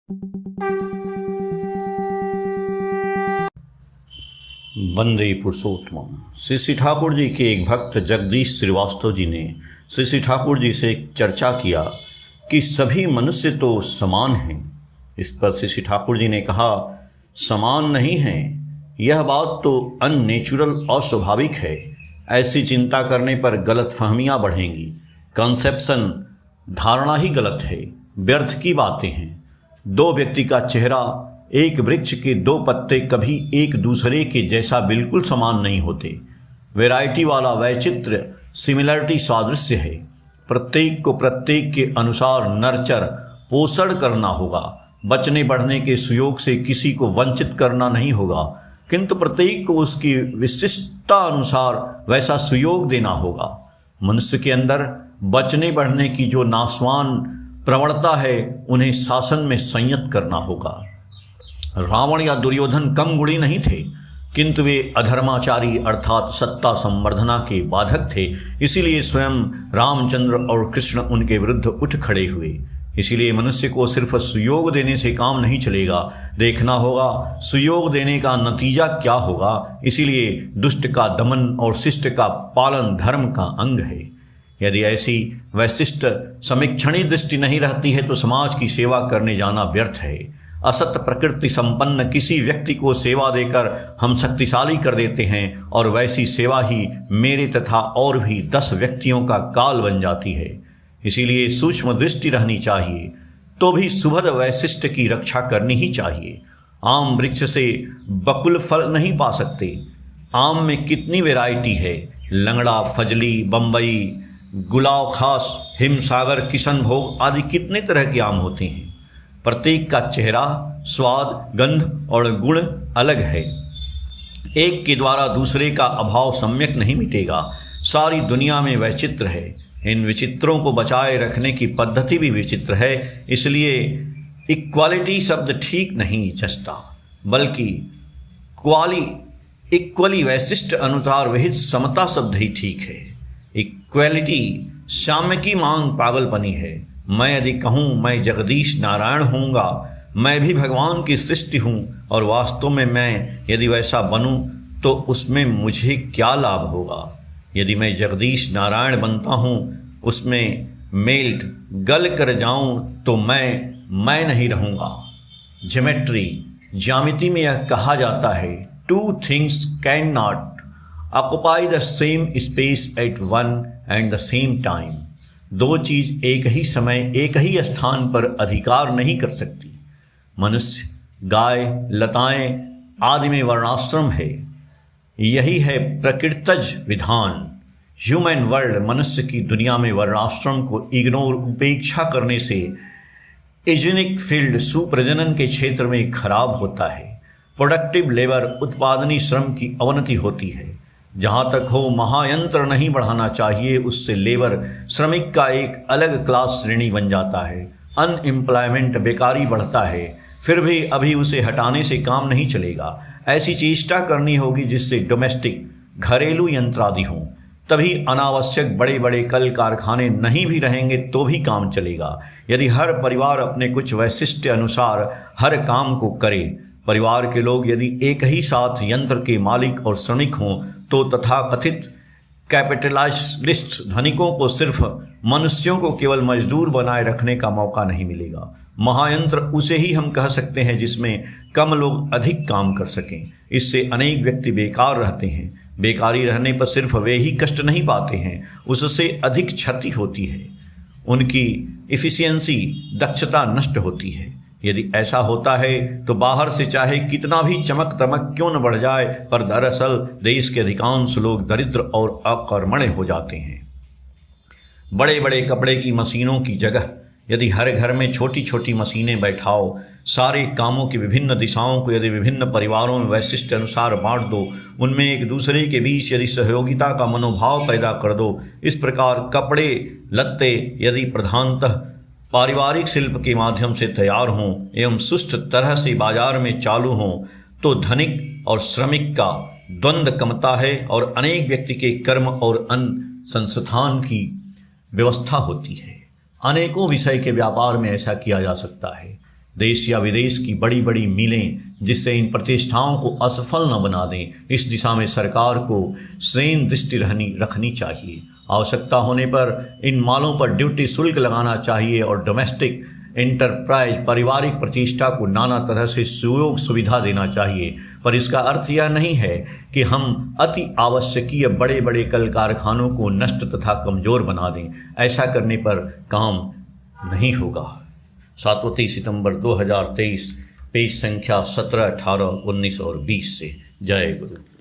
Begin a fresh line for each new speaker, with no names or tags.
वंदे पुरुषोत्तम। श्री श्री ठाकुर जी के एक भक्त जगदीश श्रीवास्तव जी ने श्री श्री ठाकुर जी से एक चर्चा किया कि सभी मनुष्य तो समान हैं। इस पर श्री श्री ठाकुर जी ने कहा, समान नहीं हैं, यह बात तो अननेचुरल और स्वाभाविक है। ऐसी चिंता करने पर गलतफहमियां बढ़ेंगी। कंसेप्शन धारणा ही गलत है, व्यर्थ की बातें हैं। दो व्यक्ति का चेहरा, एक वृक्ष के दो पत्ते कभी एक दूसरे के जैसा बिल्कुल समान नहीं होते। वैरायटी वाला वैचित्र, सिमिलरिटी सादृश्य है। प्रत्येक को प्रत्येक के अनुसार नर्चर, पोषण करना होगा। बचने बढ़ने के सुयोग से किसी को वंचित करना नहीं होगा, किंतु प्रत्येक को उसकी विशिष्टता अनुसार वैसा सुयोग देना होगा। मनुष्य के अंदर बचने बढ़ने की जो नाशवान प्रवणता है, उन्हें शासन में संयत करना होगा। रावण या दुर्योधन कम गुणी नहीं थे, किंतु वे अधर्माचारी अर्थात सत्ता संवर्धना के बाधक थे। इसीलिए स्वयं रामचंद्र और कृष्ण उनके विरुद्ध उठ खड़े हुए। इसीलिए मनुष्य को सिर्फ सुयोग देने से काम नहीं चलेगा, देखना होगा सुयोग देने का नतीजा क्या होगा। इसीलिए दुष्ट का दमन और शिष्ट का पालन धर्म का अंग है। यदि ऐसी वैशिष्ट समीक्षणी दृष्टि नहीं रहती है तो समाज की सेवा करने जाना व्यर्थ है। असत प्रकृति संपन्न किसी व्यक्ति को सेवा देकर हम शक्तिशाली कर देते हैं और वैसी सेवा ही मेरे तथा और भी 10 व्यक्तियों का काल बन जाती है। इसीलिए सूक्ष्म दृष्टि रहनी चाहिए, तो भी सुभद वैशिष्ट की रक्षा करनी ही चाहिए। आम वृक्ष से बकुल फल नहीं पा सकते। आम में कितनी वैरायटी है, लंगड़ा, फजली, बम्बई, गुलाब खास, हिमसागर, किशनभोग आदि कितने तरह के आम होते हैं। प्रत्येक का चेहरा, स्वाद, गंध और गुण अलग है। एक के द्वारा दूसरे का अभाव सम्यक नहीं मिटेगा। सारी दुनिया में वैचित्र है। इन विचित्रों को बचाए रखने की पद्धति भी विचित्र है। इसलिए इक्वालिटी शब्द ठीक नहीं जचता, बल्कि इक्वली वैशिष्ट अनुसार विहित समता शब्द ही ठीक है। इक्वलिटी साम्य की मांग पागलपनी है। मैं यदि कहूँ मैं जगदीश नारायण हूँगा, मैं भी भगवान की सृष्टि हूँ, और वास्तव में मैं यदि वैसा बनूँ तो उसमें मुझे क्या लाभ होगा। यदि मैं जगदीश नारायण बनता हूँ, उसमें मेल्ट गल कर जाऊँ तो मैं नहीं रहूँगा। ज्यामिति में यह कहा जाता है, 2 things cannot occupy the same space at one and the same time। 2 चीज एक ही समय एक ही स्थान पर अधिकार नहीं कर सकती। मनुष्य, गाय, लताएं आदि में वर्णाश्रम है। यही है प्रकृतज विधान। ह्यूमन वर्ल्ड, मनुष्य की दुनिया में वर्णाश्रम को इग्नोर, उपेक्षा करने से एजेनिक फील्ड, सुप्रजनन के क्षेत्र में खराब होता है। प्रोडक्टिव लेबर, उत्पादनी श्रम की अवनति होती है। जहाँ तक हो महायंत्र नहीं बढ़ाना चाहिए, उससे लेबर, श्रमिक का एक अलग क्लास श्रेणी बन जाता है। अनएम्प्लॉयमेंट, बेकारी बढ़ता है। फिर भी अभी उसे हटाने से काम नहीं चलेगा। ऐसी चेष्टा करनी होगी जिससे डोमेस्टिक, घरेलू यंत्र आदि हों। तभी अनावश्यक बड़े बड़े कल कारखाने नहीं भी रहेंगे तो भी काम चलेगा। यदि हर परिवार अपने कुछ वैशिष्ट्य अनुसार हर काम को करे, परिवार के लोग यदि एक ही साथ यंत्र के मालिक और श्रमिक हों, तो तथाकथित कैपिटलिस्ट धनिकों को सिर्फ मनुष्यों को केवल मजदूर बनाए रखने का मौका नहीं मिलेगा। महायंत्र उसे ही हम कह सकते हैं जिसमें कम लोग अधिक काम कर सकें। इससे अनेक व्यक्ति बेकार रहते हैं। बेकारी रहने पर सिर्फ वे ही कष्ट नहीं पाते हैं, उससे अधिक क्षति होती है। उनकी इफिशियंसी, दक्षता नष्ट होती है। यदि ऐसा होता है तो बाहर से चाहे कितना भी चमक दमक क्यों न बढ़ जाए, पर दरअसल देश के अधिकांश लोग दरिद्र और अकर्मण्य हो जाते हैं। बड़े बड़े कपड़े की मशीनों की जगह यदि हर घर में छोटी छोटी मशीनें बैठाओ, सारे कामों की विभिन्न दिशाओं को यदि विभिन्न परिवारों में वैशिष्ट अनुसार बांट दो, उनमें एक दूसरे के बीच यदि सहयोगिता का मनोभाव पैदा कर दो, इस प्रकार कपड़े लत्ते यदि प्रधानतः पारिवारिक शिल्प के माध्यम से तैयार हों एवं सुष्ठ तरह से बाजार में चालू हों, तो धनिक और श्रमिक का द्वंद्व कमता है और अनेक व्यक्ति के कर्म और अन्न संस्थान की व्यवस्था होती है। अनेकों विषय के व्यापार में ऐसा किया जा सकता है। देश या विदेश की बड़ी बड़ी मिलें जिससे इन प्रतिष्ठाओं को असफल न बना दें, इस दिशा में सरकार को संयम दृष्टि रखनी चाहिए। आवश्यकता होने पर इन मालों पर ड्यूटी शुल्क लगाना चाहिए और डोमेस्टिक एंटरप्राइज पारिवारिक प्रतिष्ठा को नाना तरह से सुयोग सुविधा देना चाहिए। पर इसका अर्थ यह नहीं है कि हम अति आवश्यकीय बड़े बड़े कल कारखानों को नष्ट तथा कमज़ोर बना दें। ऐसा करने पर काम नहीं होगा। 7 सितंबर 2023, पेज संख्या 17, 18, 19 और 20 से। जय गुरु।